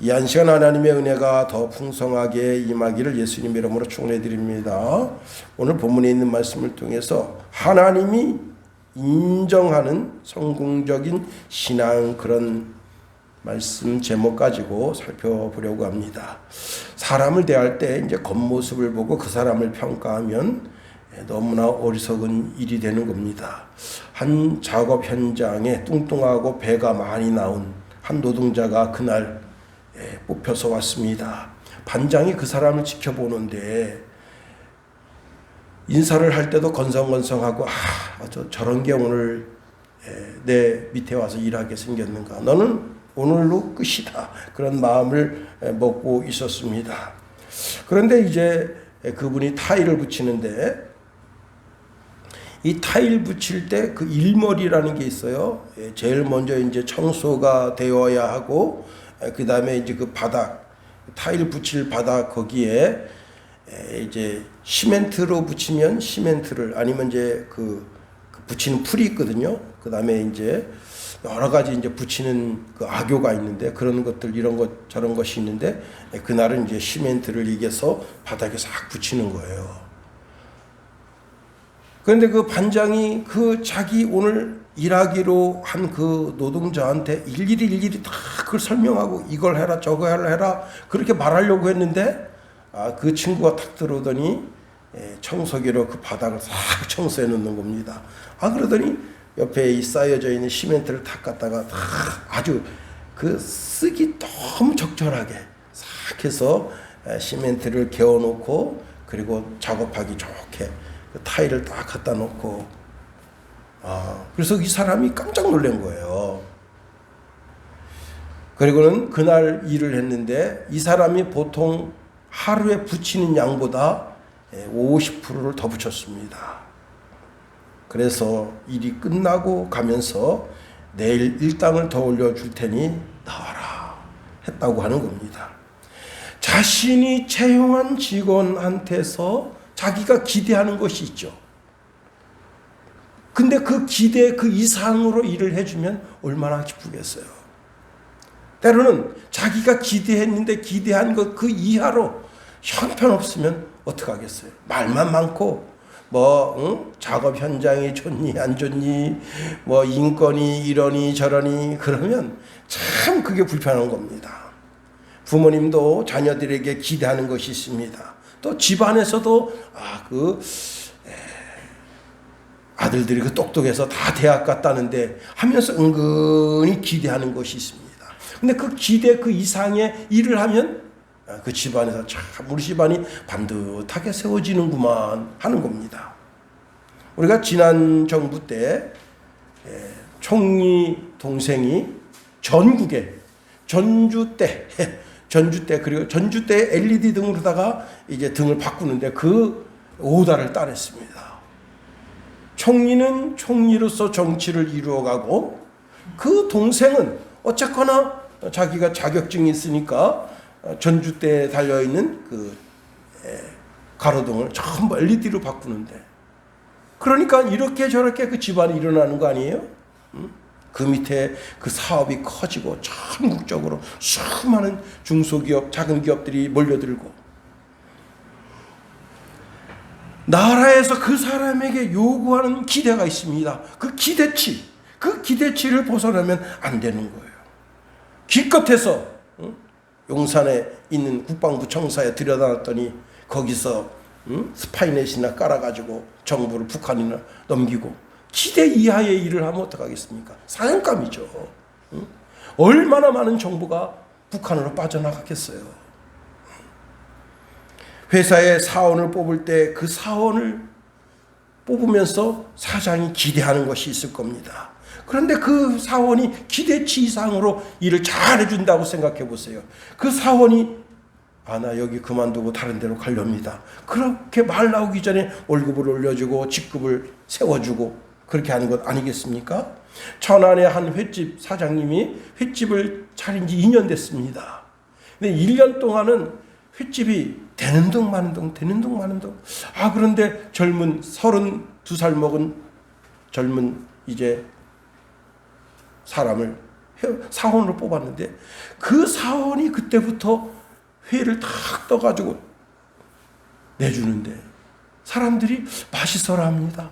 이 한 시간 하나님의 은혜가 더 풍성하게 임하기를 예수님 이름으로 축원해 드립니다. 오늘 본문에 있는 말씀을 통해서 하나님이 인정하는 성공적인 신앙, 그런 말씀 제목 가지고 살펴보려고 합니다. 사람을 대할 때 이제 겉모습을 보고 그 사람을 평가하면 너무나 어리석은 일이 되는 겁니다. 한 작업 현장에 뚱뚱하고 배가 많이 나온 한 노동자가 그날 뽑혀서 왔습니다. 반장이 그 사람을 지켜보는데 인사를 할 때도 건성건성하고 저런 게 오늘 내 밑에 와서 일하게 생겼는가, 너는 오늘로 끝이다, 그런 마음을 먹고 있었습니다. 그런데 이제 그분이 타일을 붙이는데 이 타일 붙일 때 그 일머리라는 게 있어요. 제일 먼저 이제 청소가 되어야 하고, 그 다음에 이제 그 바닥, 타일 붙일 바닥 거기에 이제 시멘트로 붙이면 시멘트를, 아니면 이제 그 붙이는 풀이 있거든요. 그 다음에 이제 여러 가지 이제 붙이는 그 악교가 있는데, 그런 것들, 이런 것 저런 것이 있는데, 그날은 이제 시멘트를 이겨서 바닥에 싹 붙이는 거예요. 그런데 그 반장이 그 자기 오늘 일하기로 한 그 노동자한테 일일이 다 그걸 설명하고 이걸 해라 저거 해라 그렇게 말하려고 했는데, 그 친구가 탁 들어오더니 청소기로 그 바닥을 싹 청소해 놓는 겁니다. 그러더니 옆에 이 쌓여져 있는 시멘트를 탁 갖다가 탁 아주 그 쓰기 너무 적절하게 싹 해서 시멘트를 개어 놓고, 그리고 작업하기 좋게 그 타일을 딱 갖다 놓고, 그래서 이 사람이 깜짝 놀란 거예요. 그리고는 그날 일을 했는데 이 사람이 보통 하루에 붙이는 양보다 50%를 더 붙였습니다. 그래서 일이 끝나고 가면서 내일 일당을 더 올려줄 테니 나와라 했다고 하는 겁니다. 자신이 채용한 직원한테서 자기가 기대하는 것이 있죠. 근데 그 기대 그 이상으로 일을 해주면 얼마나 기쁘겠어요. 때로는 자기가 기대했는데 기대한 것 그 이하로 형편없으면 어떡하겠어요. 말만 많고 작업 현장이 좋니 안 좋니, 인건이 이러니 저러니, 그러면 참 그게 불편한 겁니다. 부모님도 자녀들에게 기대하는 것이 있습니다. 또 집안에서도 아들들이 그 똑똑해서 다 대학 갔다는데 하면서 은근히 기대하는 것이 있습니다. 근데 그 기대 그 이상의 일을 하면 그 집안에서 참 우리 집안이 반듯하게 세워지는구만 하는 겁니다. 우리가 지난 정부 때 총리 동생이 전국에 전주대 그리고 전주대 LED 등으로다가 이제 등을 바꾸는데 그 오다를 따냈습니다. 총리는 총리로서 정치를 이루어가고, 그 동생은 어쨌거나 자기가 자격증이 있으니까 전주대에 달려있는 그 가로등을 전부 LED로 바꾸는데, 그러니까 이렇게 저렇게 그 집안이 일어나는 거 아니에요? 그 밑에 그 사업이 커지고 전국적으로 수많은 중소기업, 작은 기업들이 몰려들고, 나라에서 그 사람에게 요구하는 기대가 있습니다. 그 기대치를 벗어나면 안 되는 거예요. 기껏해서 용산에 있는 국방부 청사에 들여다놨더니 거기서 스파이넷이나 깔아가지고 정부를 북한이나 넘기고, 기대 이하의 일을 하면 어떡하겠습니까? 사형감이죠. 얼마나 많은 정보가 북한으로 빠져나가겠어요. 회사에 사원을 뽑을 때 그 사원을 뽑으면서 사장이 기대하는 것이 있을 겁니다. 그런데 그 사원이 기대치 이상으로 일을 잘 해준다고 생각해 보세요. 그 사원이 나 여기 그만두고 다른 데로 가렵니다. 그렇게 말 나오기 전에 월급을 올려주고 직급을 세워주고 그렇게 하는 것 아니겠습니까? 천안의 한 횟집 사장님이 횟집을 차린 지 2년 됐습니다. 근데 1년 동안은 횟집이 되는 둥 마는 둥. 그런데 젊은 32살 먹은 젊은 이제 사람을 사원을 뽑았는데 그 사원이 그때부터 회를 탁 떠가지고 내주는데 사람들이 맛있어라 합니다.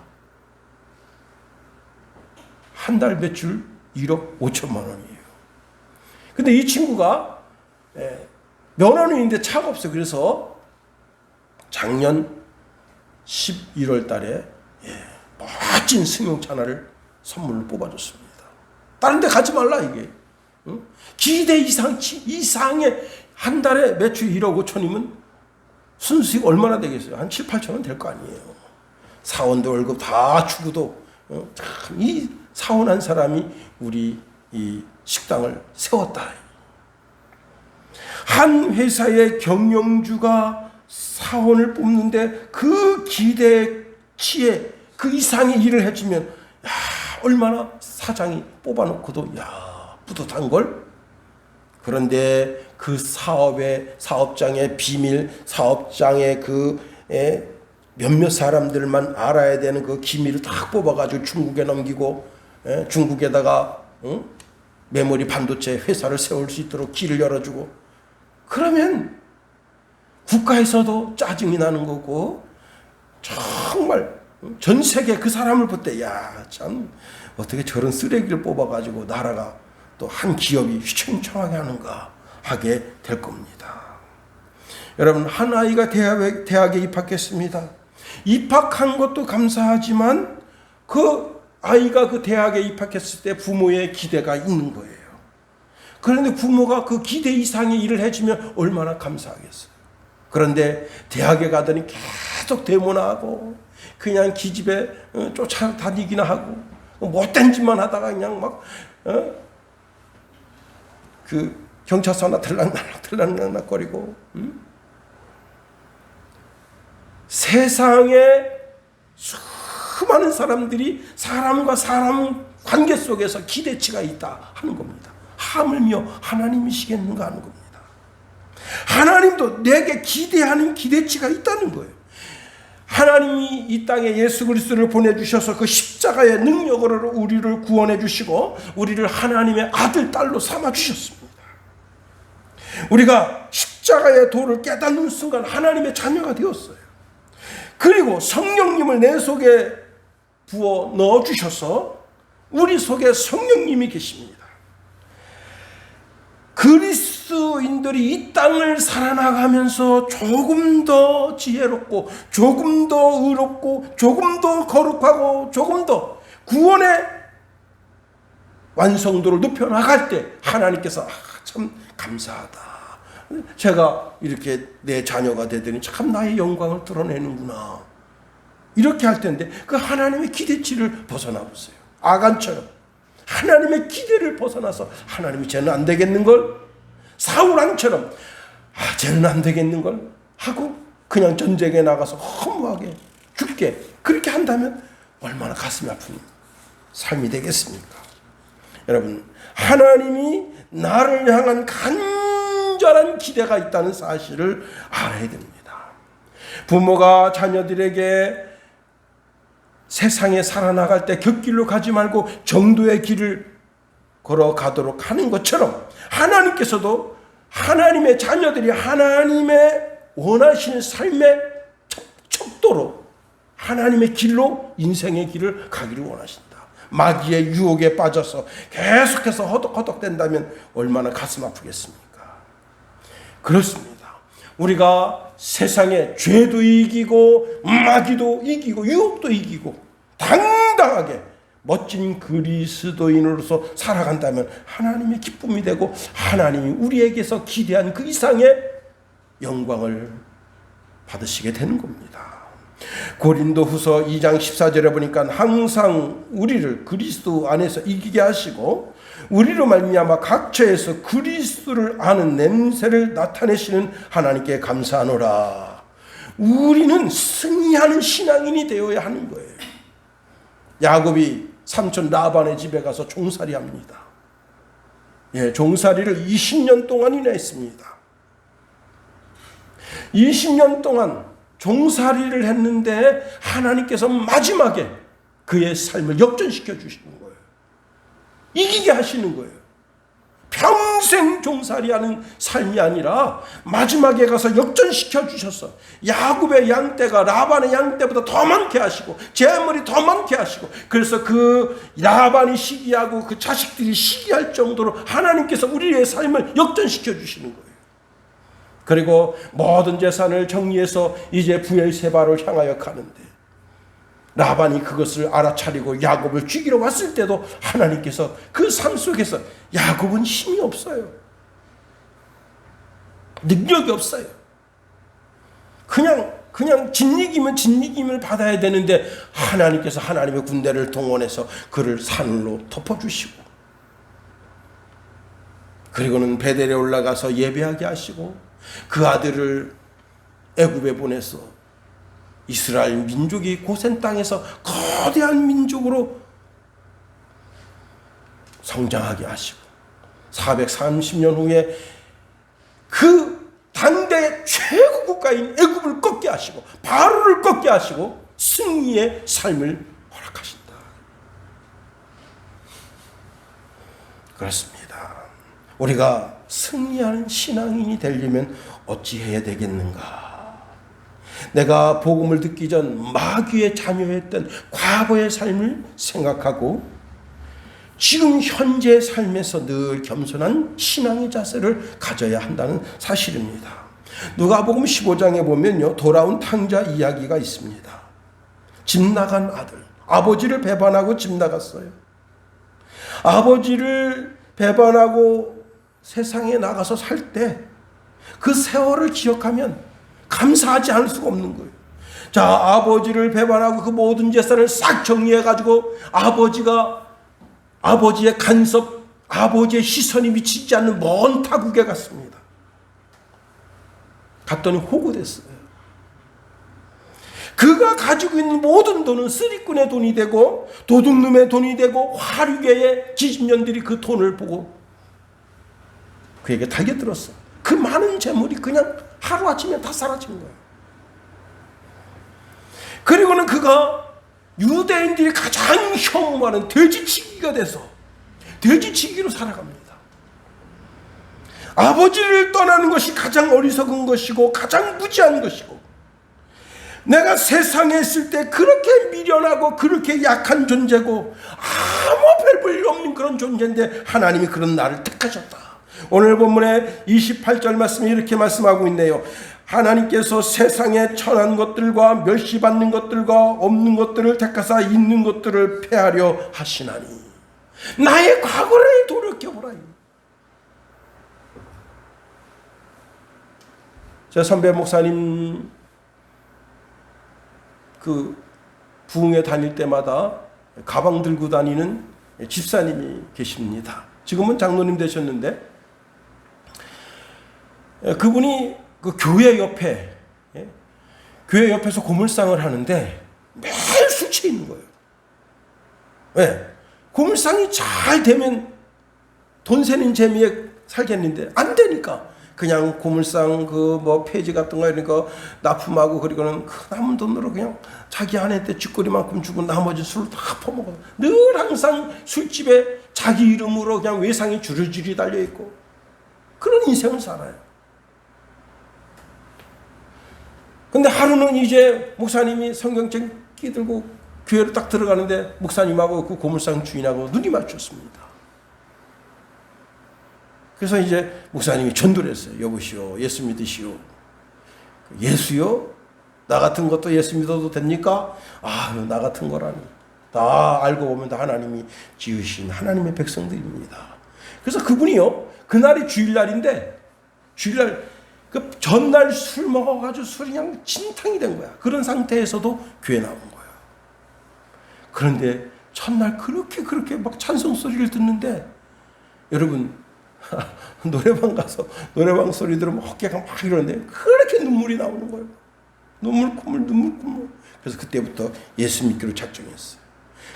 한 달 매출 1억 5천만 원이에요. 근데 이 친구가 면허는인데 차가 없어요. 그래서 작년 11월 달에 멋진 승용차 하나를 선물로 뽑아줬습니다. 다른 데 가지 말라 이게. 응? 기대 이상의 한 달에 매출 1억 5천이면 순수익 얼마나 되겠어요? 한 7, 8천 원 될 거 아니에요. 사원도 월급 다 주고도 참 이 사원한 사람이 우리 이 식당을 세웠다. 한 회사의 경영주가 사원을 뽑는데 그 기대치에 그 이상의 일을 해주면 야, 얼마나 사장이 뽑아놓고도 야 뿌듯한걸. 그런데 그 사업장의 비밀, 사업장의 그 몇몇 사람들만 알아야 되는 그 기밀을 다 뽑아가지고 중국에 넘기고 중국에다가 메모리 반도체 회사를 세울 수 있도록 길을 열어주고, 그러면 국가에서도 짜증이 나는 거고 정말 전 세계 그 사람을 볼 때 야, 참 어떻게 저런 쓰레기를 뽑아가지고 나라가 또 한 기업이 휘청휘청하게 하는가 하게 될 겁니다. 여러분, 한 아이가 대학에 입학했습니다. 입학한 것도 감사하지만 그 아이가 그 대학에 입학했을 때 부모의 기대가 있는 거예요. 그런데 부모가 그 기대 이상의 일을 해주면 얼마나 감사하겠어요. 그런데 대학에 가더니 계속 데모나 하고 그냥 기집애 쫓아다니기나 하고 못된 짓만 하다가 그냥 막 그 경찰서 하나 들락날락거리고 세상에 수많은 사람들이 사람과 사람 관계 속에서 기대치가 있다 하는 겁니다. 하물며 하나님이시겠는가 하는 겁니다. 하나님도 내게 기대하는 기대치가 있다는 거예요. 하나님이 이 땅에 예수 그리스도를 보내주셔서 그 십자가의 능력으로 우리를 구원해 주시고 우리를 하나님의 아들, 딸로 삼아주셨습니다. 우리가 십자가의 도를 깨닫는 순간 하나님의 자녀가 되었어요. 그리고 성령님을 내 속에 부어 넣어주셔서 우리 속에 성령님이 계십니다. 그리스도인들이 이 땅을 살아나가면서 조금 더 지혜롭고 조금 더 의롭고 조금 더 거룩하고 조금 더 구원의 완성도를 높여나갈 때 하나님께서 참 감사하다. 제가 이렇게 내 자녀가 되더니 참 나의 영광을 드러내는구나. 이렇게 할 텐데 그 하나님의 기대치를 벗어나 보세요. 아간처럼 하나님의 기대를 벗어나서 하나님이 쟤는 안 되겠는걸? 사울왕처럼 쟤는 안 되겠는걸? 하고 그냥 전쟁에 나가서 허무하게 죽게 그렇게 한다면 얼마나 가슴이 아픈 삶이 되겠습니까? 여러분, 하나님이 나를 향한 간절한 기대가 있다는 사실을 알아야 됩니다. 부모가 자녀들에게 세상에 살아나갈 때 곁길로 가지 말고 정도의 길을 걸어가도록 하는 것처럼 하나님께서도 하나님의 자녀들이 하나님의 원하시는 삶의 척도로 하나님의 길로 인생의 길을 가기를 원하신다. 마귀의 유혹에 빠져서 계속해서 허덕허덕된다면 얼마나 가슴 아프겠습니까? 그렇습니다. 우리가 세상에 죄도 이기고 마귀도 이기고 유혹도 이기고 당당하게 멋진 그리스도인으로서 살아간다면 하나님의 기쁨이 되고 하나님이 우리에게서 기대한 그 이상의 영광을 받으시게 되는 겁니다. 고린도후서 2장 14절에 보니까 항상 우리를 그리스도 안에서 이기게 하시고 우리로 말미암아 각처에서 그리스도를 아는 냄새를 나타내시는 하나님께 감사하노라. 우리는 승리하는 신앙인이 되어야 하는 거예요. 야곱이 삼촌 라반의 집에 가서 종살이 합니다. 종살이를 20년 동안이나 했습니다. 20년 동안 종살이를 했는데 하나님께서 마지막에 그의 삶을 역전시켜 주시는 거예요. 이기게 하시는 거예요. 평생 종살이하는 삶이 아니라 마지막에 가서 역전시켜 주셔서 야곱의 양떼가 라반의 양떼보다 더 많게 하시고 재물이 더 많게 하시고, 그래서 그 라반이 시기하고 그 자식들이 시기할 정도로 하나님께서 우리의 삶을 역전시켜 주시는 거예요. 그리고 모든 재산을 정리해서 이제 부의 세바를 향하여 가는데, 라반이 그것을 알아차리고 야곱을 죽이러 왔을 때도 하나님께서 그 삶 속에서 야곱은 힘이 없어요. 능력이 없어요. 그냥 진이기면 진이김을 받아야 되는데 하나님께서 하나님의 군대를 동원해서 그를 산으로 덮어주시고, 그리고는 베델에 올라가서 예배하게 하시고 그 아들을 애굽에 보내서 이스라엘 민족이 고센 땅에서 거대한 민족으로 성장하게 하시고 430년 후에 그 당대의 최고 국가인 애굽을 꺾게 하시고 바로를 꺾게 하시고 승리의 삶을 허락하신다. 그렇습니다. 우리가 승리하는 신앙인이 되려면 어찌해야 되겠는가? 내가 복음을 듣기 전 마귀의 자녀였던 과거의 삶을 생각하고 지금 현재의 삶에서 늘 겸손한 신앙의 자세를 가져야 한다는 사실입니다. 누가복음 15장에 보면요, 돌아온 탕자 이야기가 있습니다. 집 나간 아들, 아버지를 배반하고 집 나갔어요. 아버지를 배반하고 세상에 나가서 살 때 그 세월을 기억하면 감사하지 않을 수가 없는 거예요. 자, 아버지를 배반하고 그 모든 재산을 싹 정리해가지고 아버지의 간섭, 아버지의 시선이 미치지 않는 먼 타국에 갔습니다. 갔더니 호구됐어요. 그가 가지고 있는 모든 돈은 쓰리꾼의 돈이 되고 도둑놈의 돈이 되고 화류계의 지집년들이 그 돈을 보고 그에게 달겨들었어. 그 많은 재물이 그냥 하루아침에 다 사라진 거예요. 그리고는 그가 유대인들이 가장 혐오하는 돼지치기가 돼서 돼지치기로 살아갑니다. 아버지를 떠나는 것이 가장 어리석은 것이고 가장 무지한 것이고, 내가 세상에 있을 때 그렇게 미련하고 그렇게 약한 존재고 아무 별 볼 일 없는 그런 존재인데 하나님이 그런 나를 택하셨다. 오늘 본문의 28절 말씀이 이렇게 말씀하고 있네요. 하나님께서 세상에 천한 것들과 멸시받는 것들과 없는 것들을 택하사 있는 것들을 폐하려 하시나니 나의 과거를 돌이켜보라. 제 선배 목사님 그 부흥회 다닐 때마다 가방 들고 다니는 집사님이 계십니다. 지금은 장로님 되셨는데 그분이 그 교회 옆에서 고물상을 하는데 매일 술 취해 있는 거예요. 네. 고물상이 잘 되면 돈 세는 재미에 살겠는데 안 되니까 그냥 고물상 그 뭐 폐지 같은 거 이런 거 납품하고 그리고는 그 남은 돈으로 그냥 자기 아내 때 쥐꼬리만큼 주고 나머지 술을 다 퍼먹어. 늘 항상 술집에 자기 이름으로 그냥 외상이 주르주르 달려 있고 그런 인생을 살아요. 근데 하루는 이제 목사님이 성경책 끼들고 교회로 딱 들어가는데 목사님하고 그 고물상 주인하고 눈이 맞췄습니다. 그래서 이제 목사님이 전도를 했어요. 여보시오, 예수 믿으시오. 예수요? 나 같은 것도 예수 믿어도 됩니까? 아, 나 같은 거라니. 다 알고 보면 다 하나님이 지으신 하나님의 백성들입니다. 그래서 그분이요, 그날이 주일날인데 주일날 그 전날 술 먹어가지고 술이 그냥 진탕이 된 거야. 그런 상태에서도 교회 나온 거야. 그런데 첫날 그렇게 막 찬송 소리를 듣는데 여러분 노래방 가서 노래방 소리 들으면 어깨가 막 이러는데 그렇게 눈물이 나오는 거예요. 눈물 콧물. 그래서 그때부터 예수 믿기로 작정했어요.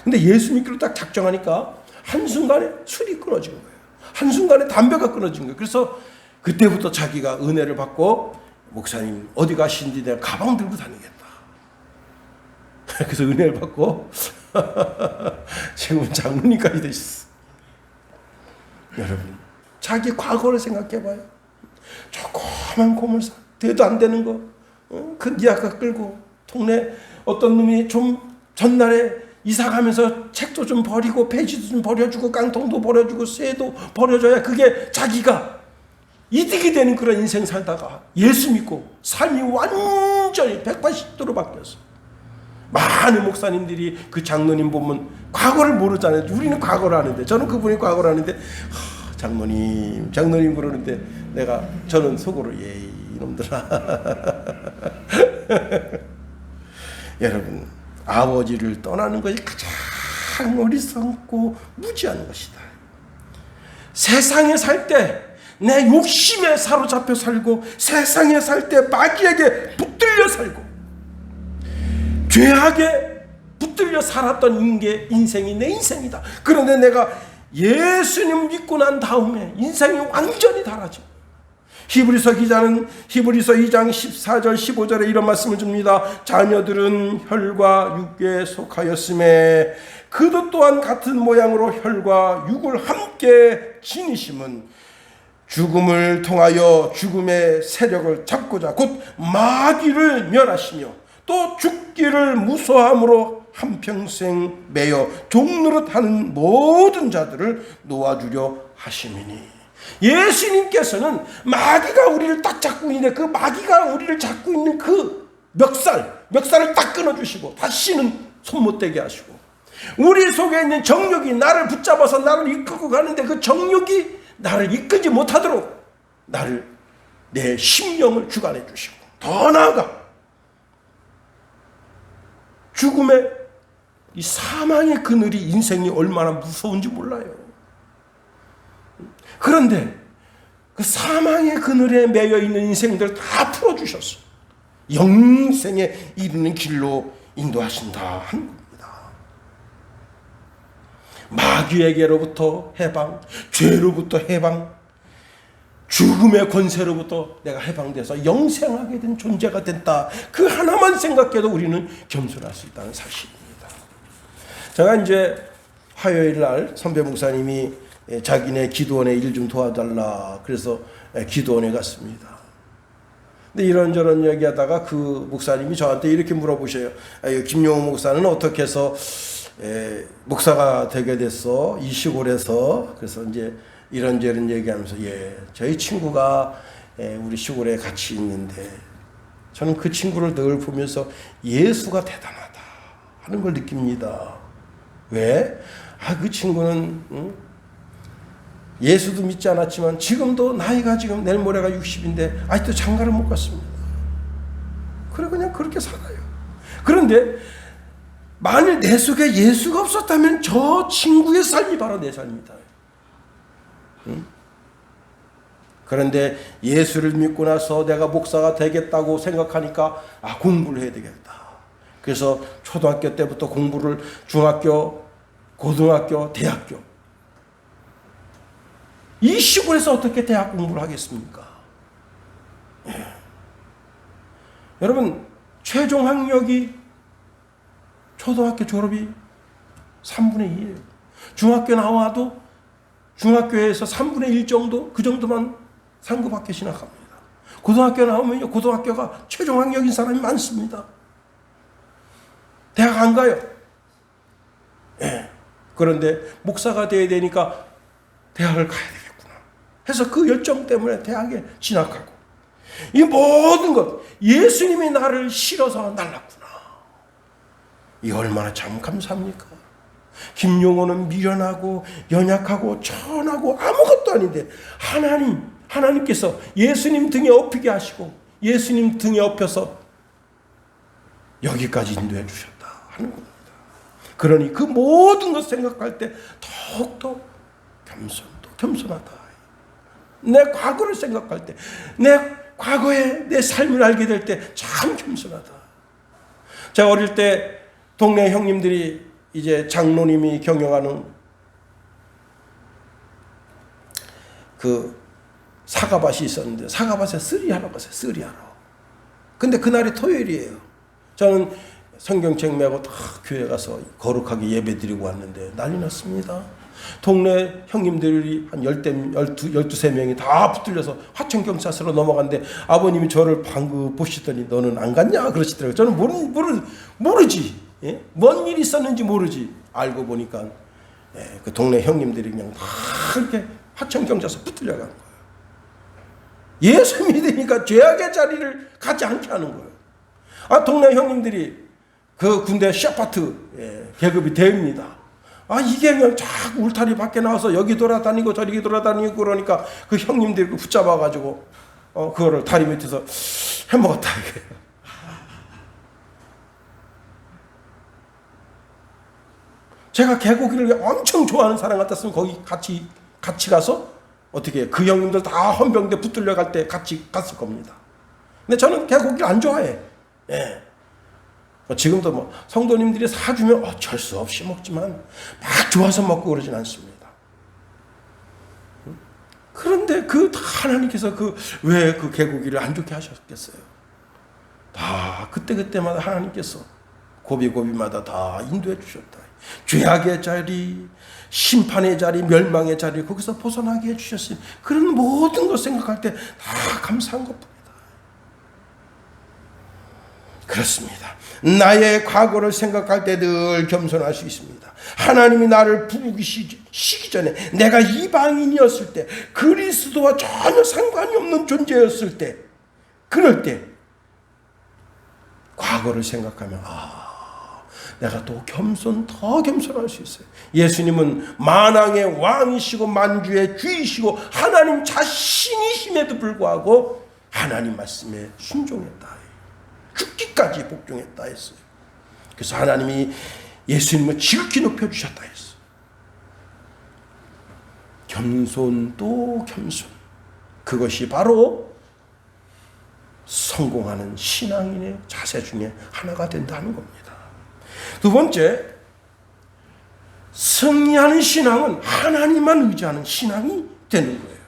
근데 예수 믿기로 딱 작정하니까 한순간에 술이 끊어진 거예요. 한순간에 담배가 끊어진 거예요. 그래서 그때부터 자기가 은혜를 받고 목사님 어디 가시는지 내가 가방 들고 다니겠다. 그래서 은혜를 받고 지금 장로님까지 되셨어. 여러분, 자기 과거를 생각해봐요. 조그만 고물 대도 안 되는 거, 그 니아까 끌고 동네 어떤 놈이 좀 전날에 이사 가면서 책도 좀 버리고 페이지도 좀 버려주고 깡통도 버려주고 쇠도 버려줘야 그게 자기가 이득이 되는 그런 인생 살다가 예수 믿고 삶이 완전히 180도로 바뀌었어. 많은 목사님들이 그 장로님 보면 과거를 모르잖아요. 우리는 과거를 아는데, 저는 그분이 과거를 아는데 장로님 그러는데 저는 속으로 이놈들아. 여러분, 아버지를 떠나는 것이 가장 어리석고 무지한 것이다. 세상에 살 때 내 욕심에 사로잡혀 살고, 세상에 살 때 마귀에게 붙들려 살고, 죄악에 붙들려 살았던 인생이 내 인생이다. 그런데 내가 예수님 믿고 난 다음에 인생이 완전히 달라져. 히브리서 기자는 히브리서 2장 14절 15절에 이런 말씀을 줍니다. 자녀들은 혈과 육에 속하였음에 그도 또한 같은 모양으로 혈과 육을 함께 지니심은 죽음을 통하여 죽음의 세력을 잡고자 곧 마귀를 멸하시며 또 죽기를 무서함으로 한평생 매여 종노릇하는 모든 자들을 놓아주려 하심이니. 예수님께서는 마귀가 우리를 딱 잡고 있는데 그 마귀가 우리를 잡고 있는 그 멱살을 딱 끊어주시고 다시는 손 못 대게 하시고, 우리 속에 있는 정욕이 나를 붙잡아서 나를 이끌고 가는데 그 정욕이 나를 이끌지 못하도록 내 심령을 주관해 주시고, 더 나아가 죽음의 이 사망의 그늘이 인생이 얼마나 무서운지 몰라요. 그런데 그 사망의 그늘에 매여 있는 인생들 다 풀어주셨어. 영생에 이르는 길로 인도하신다 하는 겁니다. 마귀에게로부터 해방, 죄로부터 해방, 죽음의 권세로부터 내가 해방돼서 영생하게 된 존재가 됐다. 그 하나만 생각해도 우리는 겸손할 수 있다는 사실입니다. 제가 이제 화요일 날 선배 목사님이 자기네 기도원에 일 좀 도와달라 그래서 기도원에 갔습니다. 근데 이런저런 얘기하다가 그 목사님이 저한테 이렇게 물어보셔요. 김용호 목사는 어떻게 해서 목사가 되게 됐어? 이 시골에서. 그래서 이제 이런저런 얘기하면서 저희 친구가 우리 시골에 같이 있는데 저는 그 친구를 늘 보면서 예수가 대단하다 하는 걸 느낍니다. 왜? 그 친구는 예수도 믿지 않았지만 지금도 나이가 지금 내일 모레가 60인데 아직도 장가를 못 갔습니다. 그래 그냥 그렇게 살아요. 그런데 만일 내 속에 예수가 없었다면 저 친구의 삶이 바로 내 삶이다. 그런데 예수를 믿고 나서 내가 목사가 되겠다고 생각하니까 공부를 해야 되겠다. 그래서 초등학교 때부터 공부를 중학교, 고등학교, 대학교. 이 시골에서 어떻게 대학 공부를 하겠습니까? 여러분, 최종 학력이 초등학교 졸업이 3분의 2예요. 중학교 나와도 중학교에서 3분의 1 정도, 그 정도만 상급학교 진학합니다. 고등학교 나오면요, 고등학교가 최종 학력인 사람이 많습니다. 대학 안 가요. 그런데 목사가 돼야 되니까 대학을 가야 되겠구나 해서 그 열정 때문에 대학에 진학하고, 이 모든 것 예수님이 나를 실어서 날랐구나. 이 얼마나 참 감사합니까? 김용호는 미련하고 연약하고 천하고 아무것도 아닌데 하나님께서 예수님 등에 업히게 하시고 예수님 등에 업혀서 여기까지 인도해 주셨다 하는 겁니다. 그러니 그 모든 것 생각할 때 더욱더 겸손하다. 내 과거를 생각할 때, 내 과거의 내 삶을 알게 될 때 참 겸손하다. 제가 어릴 때 동네 형님들이 이제 장로님이 경영하는 그 사과밭이 있었는데 사과밭에 쓰리하러 갔어요. 쓰리하러. 근데 그날이 토요일이에요. 저는 성경책 메고 다 교회 가서 거룩하게 예배 드리고 왔는데 난리 났습니다. 동네 형님들이 한 12~13명이 다 붙들려서 화천경찰서로 넘어갔는데 아버님이 저를 방금 보시더니 너는 안 갔냐 그러시더라고요. 저는 모르지. 예? 뭔 일이 있었는지 모르지. 알고 보니까 그 동네 형님들이 그냥 다 이렇게 화천경찰서 붙들려 간 거예요. 예수 믿으니까 죄악의 자리를 가지 않게 하는 거예요. 동네 형님들이 그 군대 샤파트 계급이 대입니다. 이게 그냥 자꾸 울타리 밖에 나와서 여기 돌아다니고 저기 돌아다니고 그러니까 그 형님들이 붙잡아가지고 그거를 다리 밑에서 해먹었다 이게. 제가 개고기를 엄청 좋아하는 사람 같았으면 거기 같이 가서 어떻게 그 형님들 다 헌병대 붙들려 갈 때 같이 갔을 겁니다. 근데 저는 개고기를 안 좋아해. 예. 지금도 성도님들이 사주면 어쩔 수 없이 먹지만 막 좋아서 먹고 그러진 않습니다. 그런데 하나님께서 왜 그 개고기를 안 좋게 하셨겠어요? 다 그때마다 하나님께서 고비마다 다 인도해 주셨다. 죄악의 자리, 심판의 자리, 멸망의 자리 거기서 벗어나게 해주셨으니 그런 모든 것 생각할 때 다 감사한 것뿐이다. 그렇습니다. 나의 과거를 생각할 때 늘 겸손할 수 있습니다. 하나님이 나를 부르시기 전에 내가 이방인이었을 때 그리스도와 전혀 상관이 없는 존재였을 때 그럴 때 과거를 생각하면 내가 더 겸손할 수 있어요. 예수님은 만왕의 왕이시고 만주의 주이시고 하나님 자신이심에도 불구하고 하나님 말씀에 순종했다. 죽기까지 복종했다 했어요. 그래서 하나님이 예수님을 지극히 높여주셨다 했어요. 겸손 또 겸손. 그것이 바로 성공하는 신앙인의 자세 중에 하나가 된다는 겁니다. 두 번째, 승리하는 신앙은 하나님만 의지하는 신앙이 되는 거예요.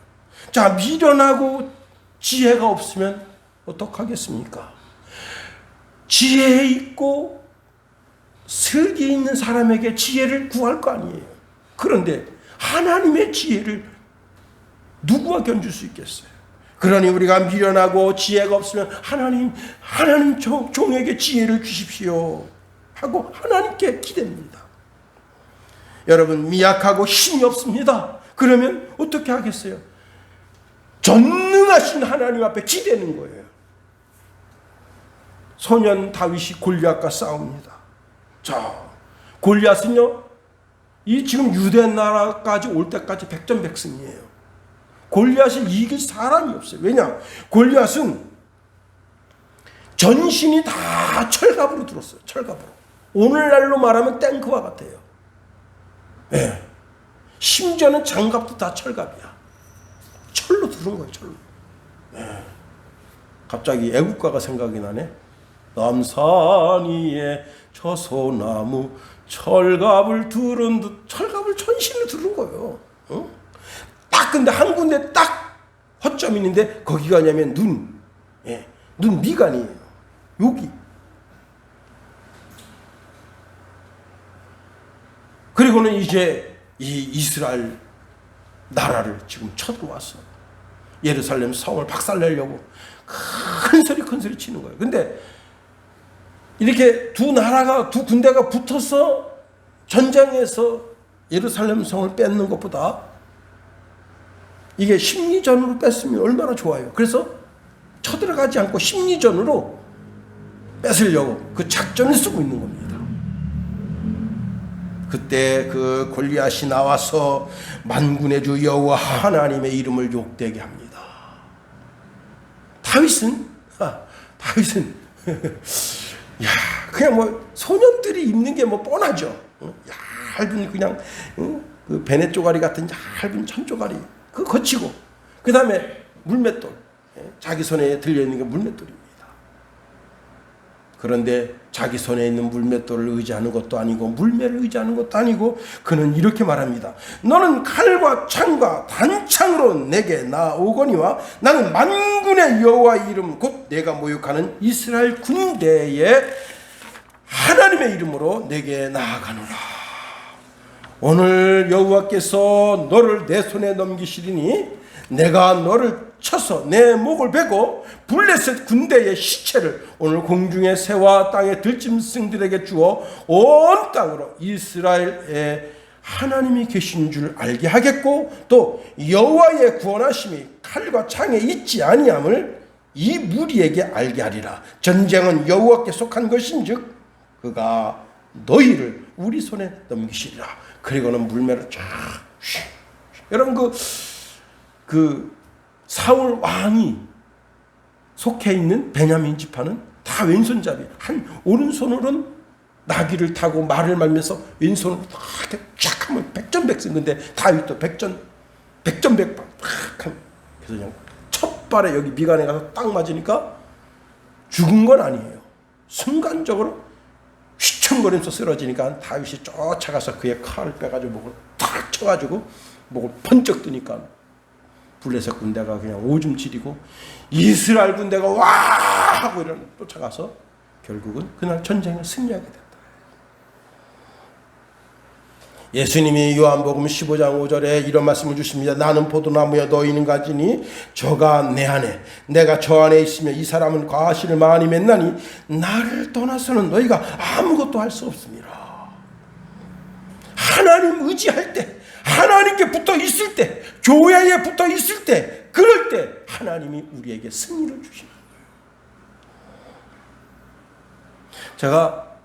자, 미련하고 지혜가 없으면 어떡하겠습니까? 지혜 있고 슬기 있는 사람에게 지혜를 구할 거 아니에요. 그런데 하나님의 지혜를 누구가 견줄 수 있겠어요? 그러니 우리가 미련하고 지혜가 없으면 하나님 종에게 지혜를 주십시오 하고 하나님께 기대입니다. 여러분, 미약하고 힘이 없습니다. 그러면 어떻게 하겠어요? 전능하신 하나님 앞에 기대는 거예요. 소년 다윗이 골리앗과 싸웁니다. 자, 골리앗은요, 지금 유대 나라까지 올 때까지 백전백승이에요. 골리앗을 이길 사람이 없어요. 왜냐? 골리앗은 전신이 다 철갑으로 들었어요. 철갑으로. 오늘날로 말하면 탱크와 같아요. 네. 심지어는 장갑도 다 철갑이야. 철로 들은 거예요. 철로. 네. 갑자기 애국가가 생각이 나네. 남산 위에 저 소나무 철갑을 두른 듯 철갑을 전신으로 두른 거예요. 어? 딱 근데 한 군데 딱 허점이 있는데 거기가 뭐냐면 눈. 예. 눈 미간이에요. 여기. 그리고는 이제 이 이스라엘 나라를 지금 쳐들어왔어. 예루살렘 성을 박살내려고 큰 소리 치는 거예요. 근데 이렇게 두 군대가 붙어서 전쟁에서 예루살렘 성을 뺏는 것보다 이게 심리전으로 뺐으면 얼마나 좋아요. 그래서 쳐들어가지 않고 심리전으로 뺏으려고 그 작전을 쓰고 있는 겁니다. 그때 그 골리앗이 나와서 만군의 주 여호와 하나님의 이름을 욕되게 합니다. 다윗은 야, 그냥 소년들이 입는 게 뻔하죠. 얇은 그냥 그 베네 쪼가리 같은 얇은 천쪼가리 그거 거치고 그 다음에 물맷돌, 자기 손에 들려있는 게 물맷돌입니다. 그런데 자기 손에 있는 물맷돌을 의지하는 것도 아니고 물매를 의지하는 것도 아니고 그는 이렇게 말합니다. 너는 칼과 창과 단창으로 내게 나오거니와 나는 만군의 여호와의 이름 곧 내가 모욕하는 이스라엘 군대의 하나님의 이름으로 내게 나아가노라. 오늘 여호와께서 너를 내 손에 넘기시리니 내가 너를 쳐서 내 목을 베고 블레셋 군대의 시체를 오늘 공중의 새와 땅의 들짐승들에게 주어 온 땅으로 이스라엘의 하나님이 계신 줄 알게 하겠고 또 여호와의 구원하심이 칼과 창에 있지 아니함을 이 무리에게 알게 하리라. 전쟁은 여호와께 속한 것인즉 그가 너희를 우리 손에 넘기시리라. 그리고는 물매를 쫙 여러분 그 사울 왕이 속해 있는 베냐민 지파는 다 왼손잡이, 한 오른손으로는 나귀를 타고 말을 말면서 왼손으로 쫙 하면 백전백승. 근데 다윗도 백전백박 탁 하면 그래서 그냥 첫 발에 여기 미간에 가서 딱 맞으니까 죽은 건 아니에요. 순간적으로 휘청거리면서 쓰러지니까 다윗이 쫓아가서 그의 칼을 빼가지고 목을 탁 쳐가지고 목을 번쩍 뜨니까 블레셋 군대가 그냥 오줌 지리고 이스라엘 군대가 와 하고 이런 쫓아가서 결국은 그날 전쟁을 승리하게 됐다. 예수님이 요한복음 15장 5절에 이런 말씀을 주십니다. 나는 포도나무여 너희는 가지니 저가 내 안에 내가 저 안에 있으며 이 사람은 과실을 많이 맺나니 나를 떠나서는 너희가 아무것도 할 수 없습니다. 하나님 의지할 때, 하나님께 붙어 있을 때, 교회에 붙어 있을 때, 그럴 때 하나님이 우리에게 승리를 주시는 거예요. 제가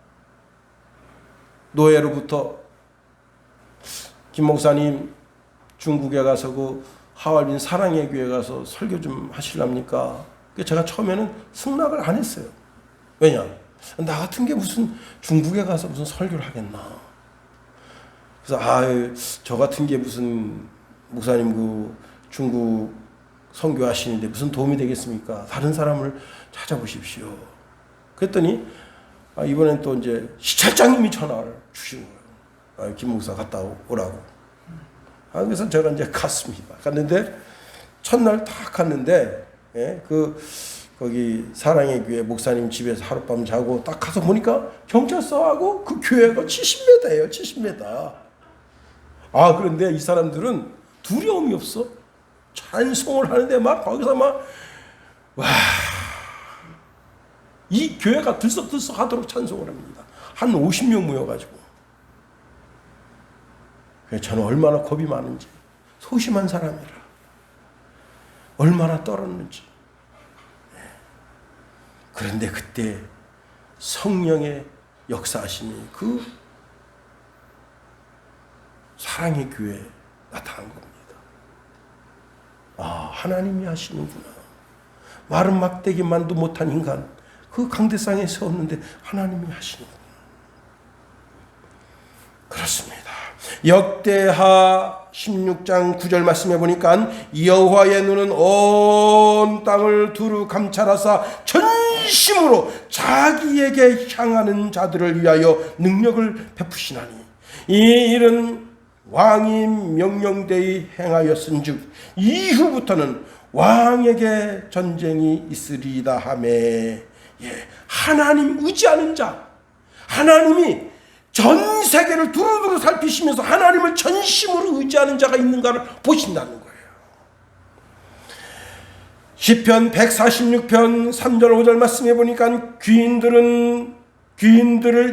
노예로부터 김 목사님 중국에 가서 그 하얼빈 사랑의 교회 가서 설교 좀 하실랍니까? 제가 처음에는 승낙을 안 했어요. 왜냐? 나 같은 게 무슨 중국에 가서 무슨 설교를 하겠나. 그래서 저 같은 게 무슨 목사님 그 중국 선교하시는데 무슨 도움이 되겠습니까? 다른 사람을 찾아보십시오. 그랬더니 이번엔 또 이제 시찰장님이 전화를 주신 거예요. 김 목사 갔다 오라고. 그래서 제가 이제 갔습니다. 갔는데 첫날 딱 갔는데 거기 사랑의 교회 목사님 집에서 하룻밤 자고 딱 가서 보니까 경찰서하고 그 교회가 70m예요. 70m. 그런데 이 사람들은 두려움이 없어. 찬송을 하는데 막 거기서 이 교회가 들썩들썩 하도록 찬송을 합니다. 한 50명 모여가지고. 저는 얼마나 겁이 많은지, 소심한 사람이라 얼마나 떨었는지. 그런데 그때 성령의 역사하심이 그 사랑의 교회에 나타난 겁니다. 하나님이 하시는구나. 마른 막대기만도 못한 인간, 그 강대상에 세웠는데 하나님이 하시는구나. 그렇습니다. 역대하 16장 9절 말씀해 보니까 여호와의 눈은 온 땅을 두루 감찰하사 전심으로 자기에게 향하는 자들을 위하여 능력을 베푸시나니 이 일은 왕이 명령되이 행하였은즉 이후부터는 왕에게 전쟁이 있으리이다 하매. 하나님 의지하는 자, 하나님이 전 세계를 두루두루 살피시면서 하나님을 전심으로 의지하는 자가 있는가를 보신다는 거예요. 시편 146편 3절 5절 말씀해 보니까 귀인들을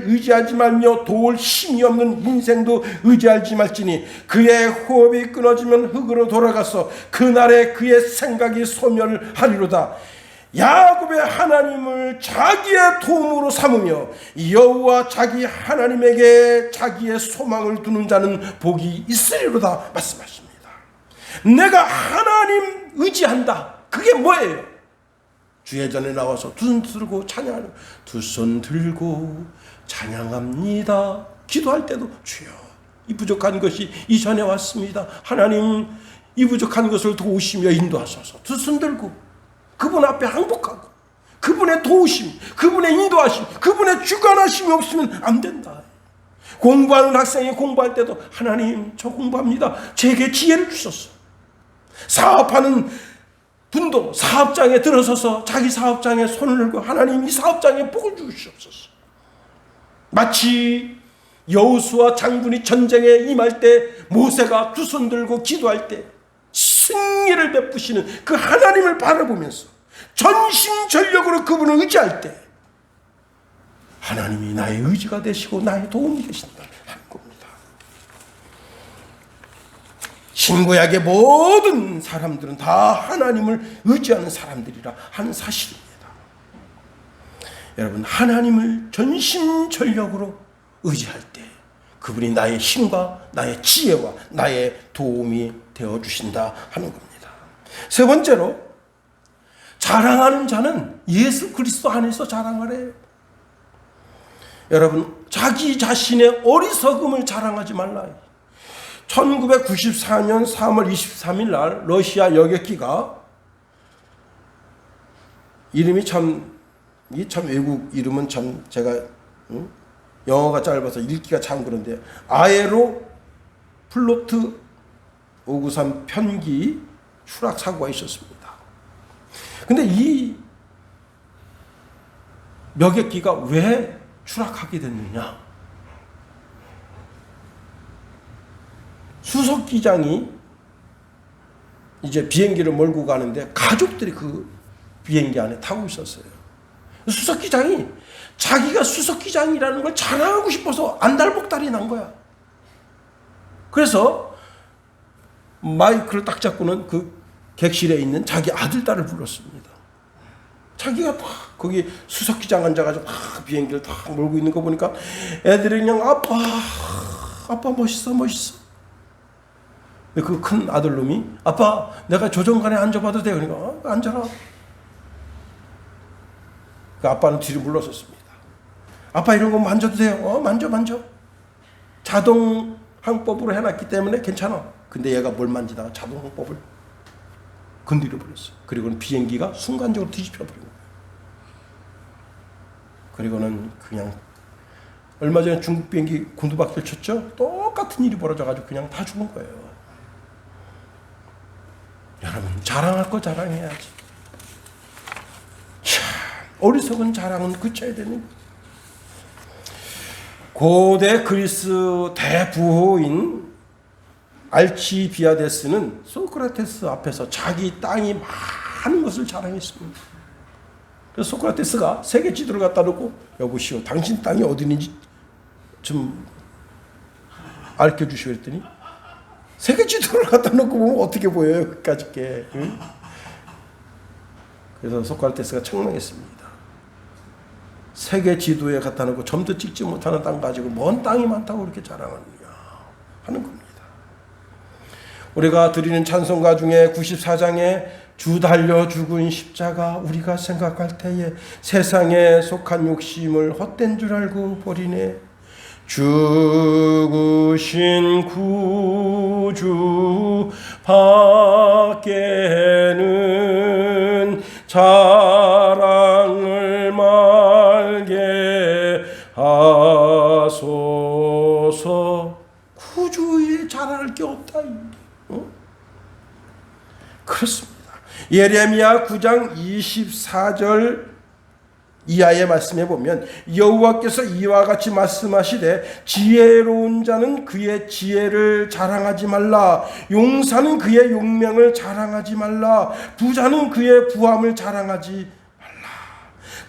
의지하지 말며 도울 힘이 없는 인생도 의지하지 말지니 그의 호흡이 끊어지면 흙으로 돌아가서 그날에 그의 생각이 소멸하리로다. 야곱의 하나님을 자기의 도움으로 삼으며 여호와 자기 하나님에게 자기의 소망을 두는 자는 복이 있으리로다 말씀하십니다. 내가 하나님 의지한다. 그게 뭐예요? 주예전에 나와서 두 손 들고 찬양하는, 두 손 들고 찬양합니다. 기도할 때도 주여 이 부족한 것이 이전에 왔습니다. 하나님 이 부족한 것을 도우시며 인도하소서. 두 손 들고 그분 앞에 항복하고 그분의 도우심, 그분의 인도하심, 그분의 주관하심이 없으면 안 된다. 공부하는 학생이 공부할 때도 하나님 저 공부합니다. 제게 지혜를 주소서. 사업하는 분도 사업장에 들어서서 자기 사업장에 손을 들고 하나님 이 사업장에 복을 주시옵소서. 마치 여호수아 장군이 전쟁에 임할 때, 모세가 두 손 들고 기도할 때 승리를 베푸시는 그 하나님을 바라보면서 전심전력으로 그분을 의지할 때 하나님이 나의 의지가 되시고 나의 도움이 되신다 하는 겁니다. 신구약의 모든 사람들은 다 하나님을 의지하는 사람들이라 하는 사실입니다. 여러분, 하나님을 전심전력으로 의지할 때 그분이 나의 힘과 나의 지혜와 나의 도움이 되어주신다 하는 겁니다. 세 번째로, 자랑하는 자는 예수 그리스도 안에서 자랑하래요. 여러분, 자기 자신의 어리석음을 자랑하지 말라. 1994년 3월 23일 날 러시아 여객기가, 이름이 참 외국 이름은 참 제가 영어가 짧아서 읽기가 참 그런데, 아에로 플로트 593 편기 추락 사고가 있었습니다. 근데 이 여객기가 왜 추락하게 됐느냐? 수석기장이 이제 비행기를 몰고 가는데 가족들이 그 비행기 안에 타고 있었어요. 수석기장이 자기가 수석기장이라는 걸 자랑하고 싶어서 안달복달이 난 거야. 그래서 마이크를 딱 잡고는 그 객실에 있는 자기 아들, 딸을 불렀습니다. 자기가 딱 거기 수석기장 앉아가지고 막 비행기를 딱 몰고 있는 거 보니까 애들이 그냥 아빠 멋있어. 그 큰 아들놈이, 아빠 내가 조정관에 앉아봐도 돼요? 그러니까 앉아라. 그 아빠는 뒤로 물러섰습니다. 아빠 이런 거 만져도 돼요? 만져. 자동 항법으로 해놨기 때문에 괜찮아. 근데 얘가 뭘 만지다가 자동 항법을 건드려 버렸어. 그리고는 비행기가 순간적으로 뒤집혀 버린 거예요. 그리고는 그냥 얼마 전에 중국 비행기 곤두박질 쳤죠? 똑같은 일이 벌어져가지고 그냥 다 죽은 거예요. 여러분, 자랑할 거 자랑해야지. 어리석은 자랑은 그쳐야 되는. 고대 그리스 대부호인 알치비아데스는 소크라테스 앞에서 자기 땅이 많은 것을 자랑했습니다. 그래서 소크라테스가 세계 지도를 갖다 놓고, 여보시오, 당신 땅이 어디 있는지 좀 알려주시오 했더니, 세계 지도를 갖다 놓고 보면 어떻게 보여요? 그까짓 게. 응? 그래서 소크라테스가 책망했습니다. 세계 지도에 갖다 놓고 점도 찍지 못하는 땅 가지고 뭔 땅이 많다고 그렇게 자랑하느냐 하는 겁니다. 우리가 드리는 찬송가 중에 94장에 주 달려 죽은 십자가 우리가 생각할 때에 세상에 속한 욕심을 헛된 줄 알고 버리네. 죽으신 구주 밖에는 자랑을 말게 하소서. 구주에 자랑할 게 없다. 그렇습니다. 예레미야 9장 24절 이하의 말씀에 보면, 여호와께서 이와 같이 말씀하시되 지혜로운 자는 그의 지혜를 자랑하지 말라, 용사는 그의 용명을 자랑하지 말라, 부자는 그의 부함을 자랑하지 말라.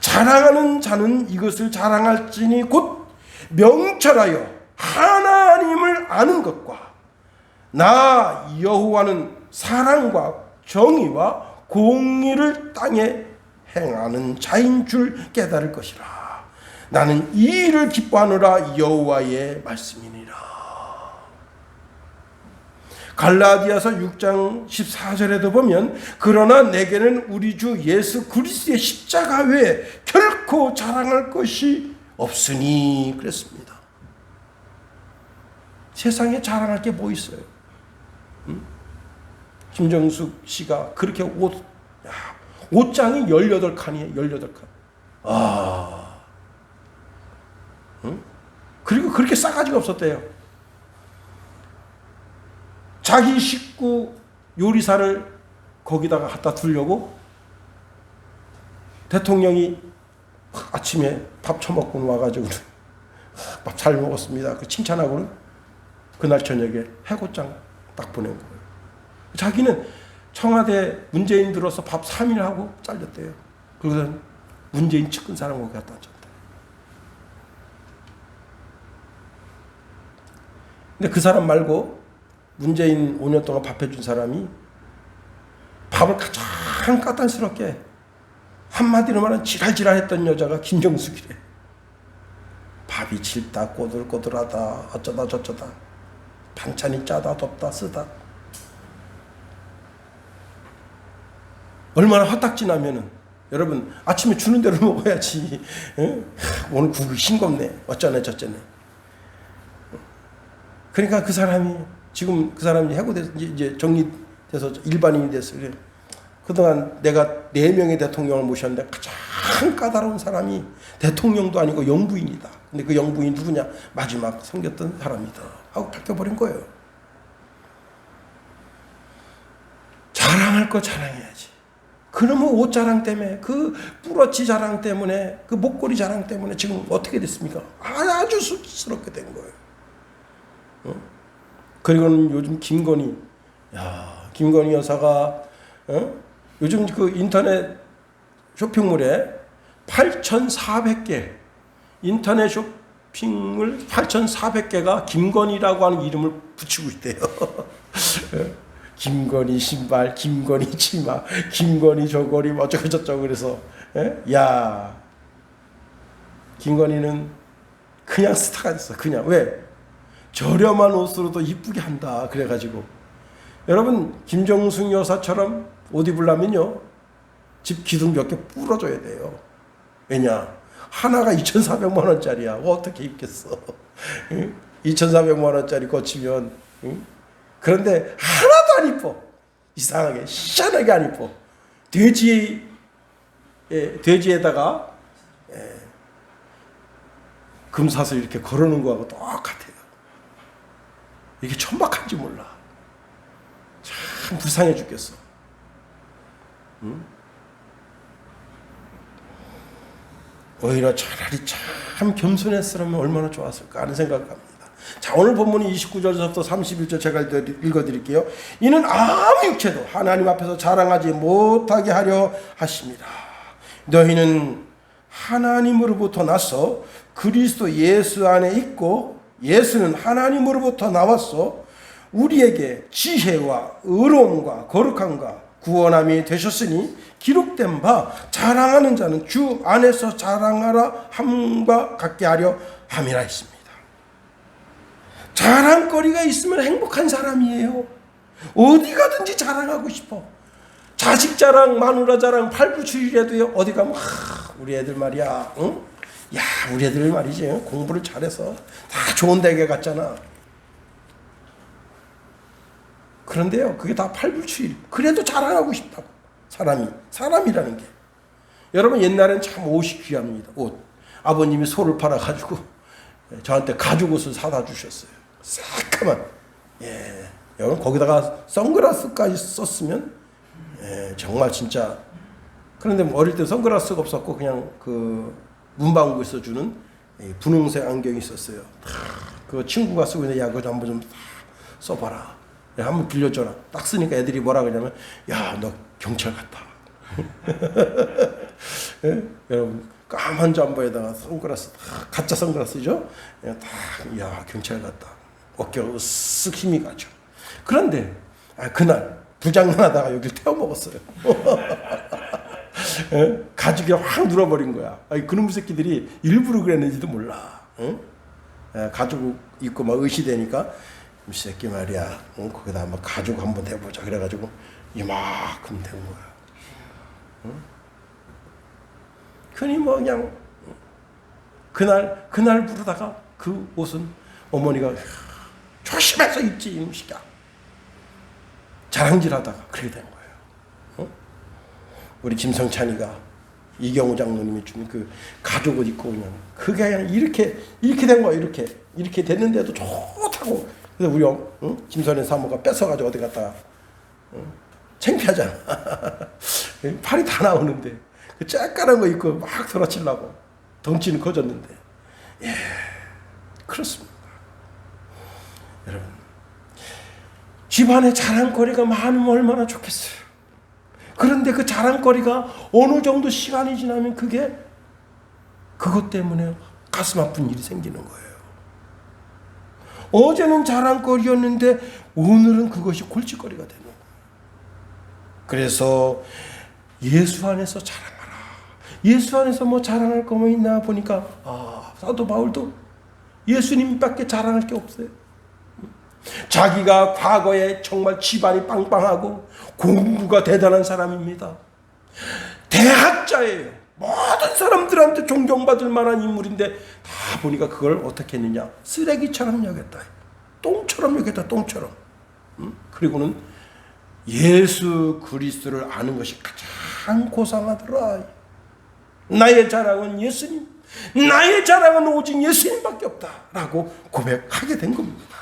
자랑하는 자는 이것을 자랑할지니 곧 명철하여 하나님을 아는 것과 나 여호와는 사랑과 정의와 공의를 땅에 행하는 자인 줄 깨달을 것이라. 나는 이 일을 기뻐하노라. 여호와의 말씀이니라. 갈라디아서 6장 14절에도 보면, 그러나 내게는 우리 주 예수 그리스도의 십자가 외에 결코 자랑할 것이 없으니 그랬습니다. 세상에 자랑할 게 뭐 있어요? 김정숙 씨가 그렇게 옷장이 18칸이에요. 18칸. 그리고 그렇게 싸가지가 없었대요. 자기 식구 요리사를 거기다가 갖다 두려고 대통령이 아침에 밥 처먹고 와가지고 밥 잘 먹었습니다. 그 칭찬하고는 그날 저녁에 해고장 딱 보낸 거예요. 자기는 청와대 문재인 들어서 밥 3일 하고 잘렸대요. 그러고서 문재인 측근 사람하고 갖다 줬다. 근데 그 사람 말고 문재인 5년 동안 밥 해준 사람이 밥을 가장 까탈스럽게 한마디로 말하면 지랄지랄했던 여자가 김정숙이래. 밥이 질다 꼬들꼬들하다 어쩌다 저쩌다 반찬이 짜다 덥다 쓰다. 얼마나 화딱지나면은 여러분 아침에 주는 대로 먹어야지. 오늘 국이 싱겁네 어쩌네 저쩌네. 그러니까 그 사람이 지금 그 사람이 해고돼서 이제 정리돼서 일반인이 됐어요. 그동안 내가 4명의 대통령을 모셨는데 가장 까다로운 사람이 대통령도 아니고 영부인이다. 근데 그 영부인이 누구냐? 마지막 섬겼던 사람이다 하고 바뀌어버린 거예요. 자랑할 거 자랑해야지. 그놈의 옷 자랑 때문에, 그 뿌러치 자랑 때문에, 그 목걸이 자랑 때문에 지금 어떻게 됐습니까? 아주 수치스럽게 된 거예요. 그리고는 요즘 김건희 여사가 요즘 그 인터넷 쇼핑몰에 8,400개 인터넷 쇼핑몰 8,400개가 김건희라고 하는 이름을 붙이고 있대요. 김건희 신발, 김건희 치마, 김건희 저고리 어쩌고 저쩌고 그래서 야 김건희는 그냥 스타가 됐어. 그냥 왜? 저렴한 옷으로도 이쁘게 한다. 그래가지고 여러분 김정숙 여사처럼 옷 입으려면요 집 기둥 몇 개 뿌려줘야 돼요. 왜냐? 하나가 2,400만 원짜리야. 어떻게 입겠어? 2,400만 원짜리 거치면 그런데 하나도 안 이뻐. 이상하게 희한하게 안 이뻐. 돼지에다가 금사슬 이렇게 걸어놓은 거하고 똑같아요. 이게 천박한지 몰라. 참 불쌍해 죽겠어. 오히려 차라리 참 겸손했으면 얼마나 좋았을까 하는 생각을 합니다. 자, 오늘 본문이 29절부터 31절 제가 읽어드릴게요. 이는 아무 육체도 하나님 앞에서 자랑하지 못하게 하려 하십니다. 너희는 하나님으로부터 나서 그리스도 예수 안에 있고 예수는 하나님으로부터 나와서 우리에게 지혜와 의로움과 거룩함과 구원함이 되셨으니 기록된 바 자랑하는 자는 주 안에서 자랑하라 함과 같게 하려 함이라 했습니다. 자랑거리가 있으면 행복한 사람이에요. 어디 가든지 자랑하고 싶어. 자식 자랑, 마누라 자랑, 팔불출이라도요. 어디 가면 우리 애들 말이야. 응? 야, 우리 애들 말이지. 공부를 잘해서 다 좋은 대学갔잖아. 그런데요, 그게 다 팔불출이. 그래도 자랑하고 싶다고. 사람이라는 게. 여러분 옛날엔 참 옷이 귀합니다. 옷. 아버님이 소를 팔아가지고 저한테 가죽 옷을 사다 주셨어요. 새까만. 여러분 거기다가 선글라스까지 썼으면 정말 진짜. 그런데 어릴 때 선글라스가 없었고 그냥 그 문방구에서 주는 분홍색 안경이 있었어요. 그 친구가 쓰고 있는데 야 그거 한번 좀 써봐라. 한번 빌려줘라. 딱 쓰니까 애들이 뭐라 그러냐면 야 너 경찰 같아. 여러분 까만 잠바에다가 선글라스 가짜 선글라스죠. 야 경찰 같다. 어깨가 으쓱 힘이 가죠. 그런데 그날 부장난하다가 여기를 태워 먹었어요. 가죽이 확 눌어버린 거야. 그놈 새끼들이 일부러 그랬는지도 몰라. 가죽 입고 막 의시되니까 이 새끼 말이야. 거기다 한번 가죽 한번 해보자. 그래가지고 이만큼 된 거야. 그니 뭐 그냥 그날 부르다가 그 옷은 어머니가 조심해서 입지 이놈 새끼야. 자랑질하다가 그렇게 된 거예요. 우리 김성찬이가 이경우 장로님이 준 그 가죽 옷 입고 그냥 그게 그냥 이렇게 된 거야. 이렇게 됐는데도 좋다고. 그래서 우리 김선혜 사모가 뺏어가지고 어디 갔다가 창피하잖아. 팔이 다 나오는데 그 쬐까란 거 입고 막 돌아치려고 덩치는 커졌는데 그렇습니다. 여러분, 집안에 자랑거리가 많으면 얼마나 좋겠어요. 그런데 그 자랑거리가 어느 정도 시간이 지나면 그것 때문에 가슴 아픈 일이 생기는 거예요. 어제는 자랑거리였는데 오늘은 그것이 골칫거리가 되는 거예요. 그래서 예수 안에서 자랑하라. 예수 안에서 뭐 자랑할 거 뭐 있나 보니까 사도 바울도 예수님밖에 자랑할 게 없어요. 자기가 과거에 정말 집안이 빵빵하고 공부가 대단한 사람입니다. 대학자예요. 모든 사람들한테 존경받을 만한 인물인데 다 보니까 그걸 어떻게 했느냐, 쓰레기처럼 여겼다. 똥처럼 여겼다. 똥처럼. 그리고는 예수 그리스도를 아는 것이 가장 고상하더라. 나의 자랑은 예수님, 나의 자랑은 오직 예수님밖에 없다라고 고백하게 된 겁니다.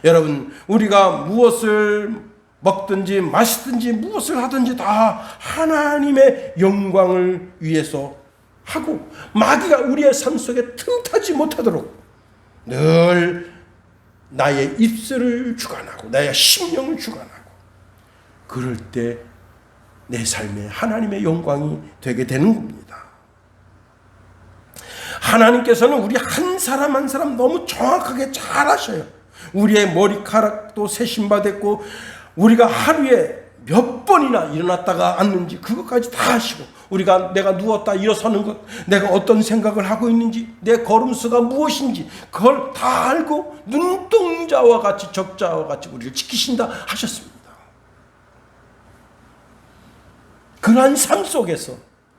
여러분, 우리가 무엇을 먹든지 마시든지 무엇을 하든지 다 하나님의 영광을 위해서 하고, 마귀가 우리의 삶 속에 틈타지 못하도록 늘 나의 입술을 주관하고 나의 심령을 주관하고, 그럴 때 내 삶에 하나님의 영광이 되게 되는 겁니다. 하나님께서는 우리 한 사람 한 사람 너무 정확하게 잘 아셔요. 우리의 머리카락도 세심받았고, 우리가 하루에 몇 번이나 일어났다가 앉는지 그것까지 다 아시고, 내가 누웠다 일어서는 것, 내가 어떤 생각을 하고 있는지, 내 걸음수가 무엇인지 그걸 다 알고 눈동자와 같이 적자와 같이 우리를 지키신다 하셨습니다. 그러한 삶 속에서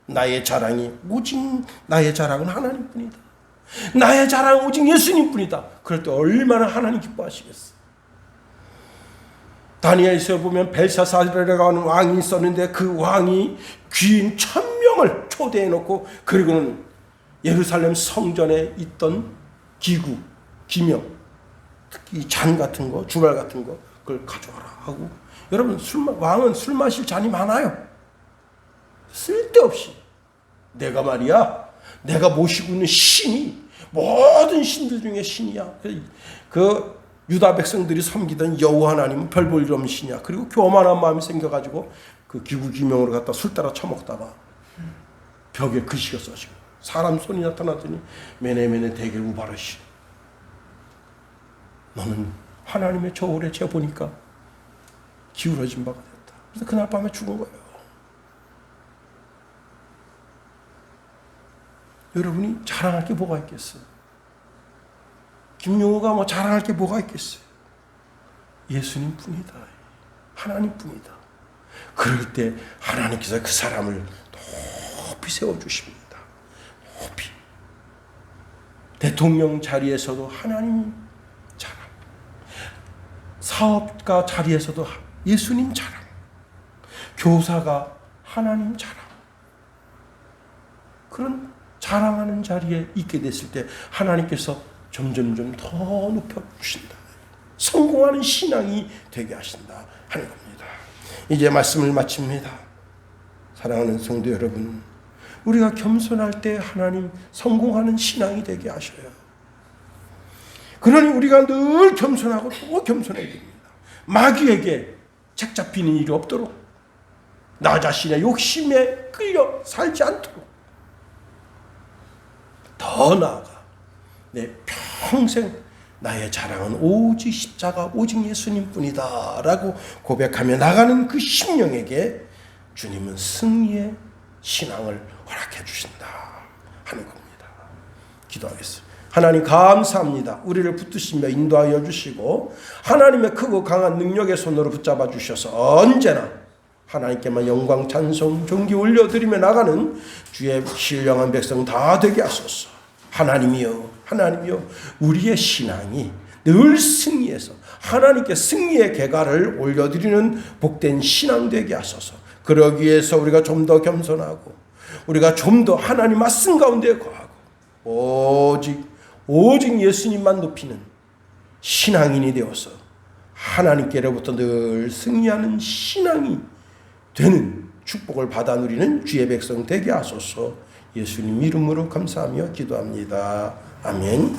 나의 자랑은 하나님뿐이다. 나의 자랑은 오직 예수님뿐이다. 그럴 때 얼마나 하나님 기뻐하시겠어. 다니엘서에 보면 벨사살이라고 하는 왕이 있었는데, 그 왕이 귀인 1000명을 초대해 놓고, 그리고는 예루살렘 성전에 있던 기구, 기명, 특히 잔 같은 거, 주발 같은 거, 그걸 가져와라 하고. 여러분, 왕은 술 마실 잔이 많아요. 쓸데없이 내가 모시고 있는 신이 모든 신들 중에 신이야. 그 유다 백성들이 섬기던 여호와 하나님은 별 볼 일 없는 신이야. 그리고 교만한 마음이 생겨가지고 그 기구 기명으로 갖다 술 따라 처먹다가 벽에 글씨가 써지고, 사람 손이 나타나더니 메네메네 대개 우바르시, 너는 하나님의 저울에 재보니까 기울어진 바가 됐다. 그래서 그날 밤에 죽은 거예요. 여러분이 자랑할 게 뭐가 있겠어요? 김용호가 뭐 자랑할 게 뭐가 있겠어요? 예수님 뿐이다. 하나님 뿐이다. 그럴 때 하나님께서 그 사람을 높이 세워주십니다. 높이. 대통령 자리에서도 하나님 자랑, 사업가 자리에서도 예수님 자랑, 교사가 하나님 자랑, 그런 자랑하는 자리에 있게 됐을 때 하나님께서 점점점 더 높여주신다. 성공하는 신앙이 되게 하신다 하는 겁니다. 이제 말씀을 마칩니다. 사랑하는 성도 여러분, 우리가 겸손할 때 하나님 성공하는 신앙이 되게 하셔요. 그러니 우리가 늘 겸손하고 또 겸손해야 됩니다. 마귀에게 책 잡히는 일이 없도록, 나 자신의 욕심에 끌려 살지 않도록, 더 나아가 내 평생 나의 자랑은 오직 십자가, 오직 예수님뿐이다 라고 고백하며 나가는 그 심령에게 주님은 승리의 신앙을 허락해 주신다 하는 겁니다. 기도하겠습니다. 하나님 감사합니다. 우리를 붙드시며 인도하여 주시고 하나님의 크고 강한 능력의 손으로 붙잡아 주셔서 언제나 하나님께만 영광, 찬송, 존귀 올려드리며 나가는 주의 신령한 백성 다 되게 하소서. 하나님이여, 하나님이여, 우리의 신앙이 늘 승리해서 하나님께 승리의 계가를 올려드리는 복된 신앙 되게 하소서. 그러기 위해서 우리가 좀 더 겸손하고, 우리가 좀 더 하나님 말씀 가운데 거하고, 오직 예수님만 높이는 신앙인이 되어서 하나님께로부터 늘 승리하는 신앙이 되는 축복을 받아 누리는 주의 백성 되게 하소서. 예수님 이름으로 감사하며 기도합니다. 아멘.